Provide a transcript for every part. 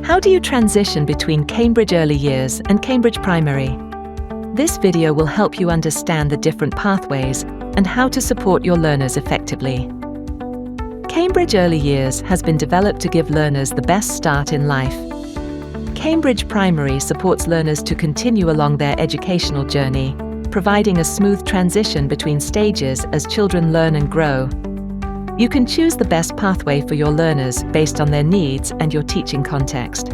How do you transition between Cambridge Early Years and Cambridge Primary? This video will help you understand the different pathways and how to support your learners effectively. Cambridge Early Years has been developed to give learners the best start in life. Cambridge Primary supports learners to continue along their educational journey, providing a smooth transition between stages as children learn and grow. You can choose the best pathway for your learners based on their needs and your teaching context.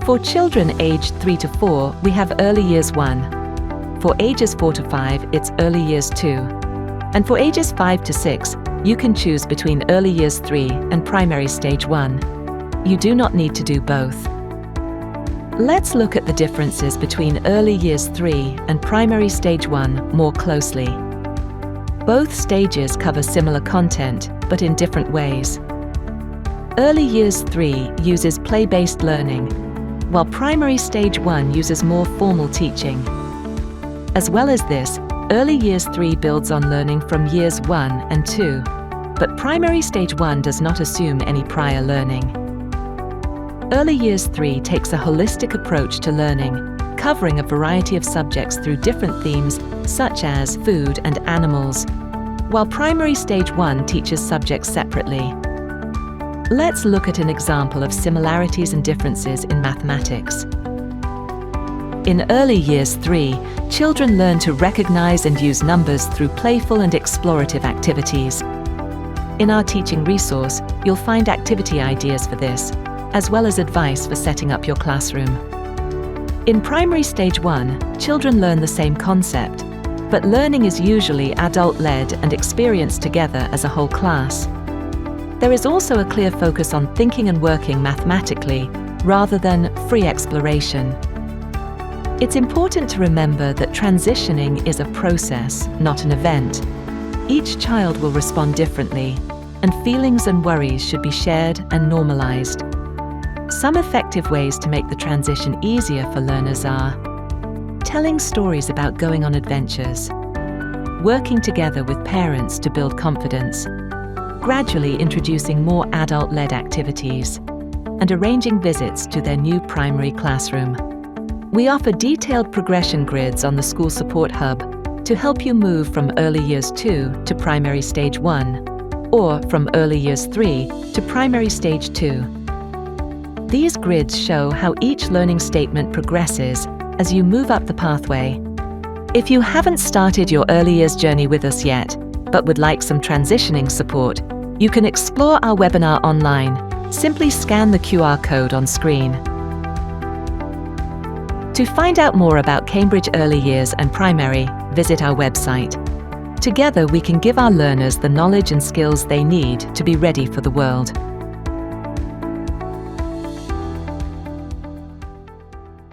For children aged 3 to 4, we have Early Years 1. For ages 4 to 5, it's Early Years 2. And for ages 5 to 6, you can choose between Early Years 3 and Primary Stage 1. You do not need to do both. Let's look at the differences between Early Years 3 and Primary Stage 1 more closely. Both stages cover similar content, but in different ways. Early Years 3 uses play-based learning, while Primary Stage 1 uses more formal teaching. As well as this, Early Years 3 builds on learning from Years 1 and 2, but Primary Stage 1 does not assume any prior learning. Early Years 3 takes a holistic approach to learning, covering a variety of subjects through different themes such as food and animals, while Primary Stage 1 teaches subjects separately. Let's look at an example of similarities and differences in mathematics. In Early Years 3, children learn to recognize and use numbers through playful and explorative activities. In our teaching resource, you'll find activity ideas for this, as well as advice for setting up your classroom. In Primary Stage 1, children learn the same concept, but learning is usually adult-led and experienced together as a whole class. There is also a clear focus on thinking and working mathematically, rather than free exploration. It's important to remember that transitioning is a process, not an event. Each child will respond differently, and feelings and worries should be shared and normalized. Some effective ways to make the transition easier for learners are telling stories about going on adventures, working together with parents to build confidence, gradually introducing more adult-led activities, and arranging visits to their new primary classroom. We offer detailed progression grids on the School Support Hub to help you move from Early Years 2 to Primary Stage 1, or from Early Years 3 to Primary Stage 2. These grids show how each learning statement progresses as you move up the pathway. If you haven't started your early years journey with us yet, but would like some transitioning support, you can explore our webinar online. Simply scan the QR code on screen. To find out more about Cambridge Early Years and Primary, visit our website. Together we can give our learners the knowledge and skills they need to be ready for the world.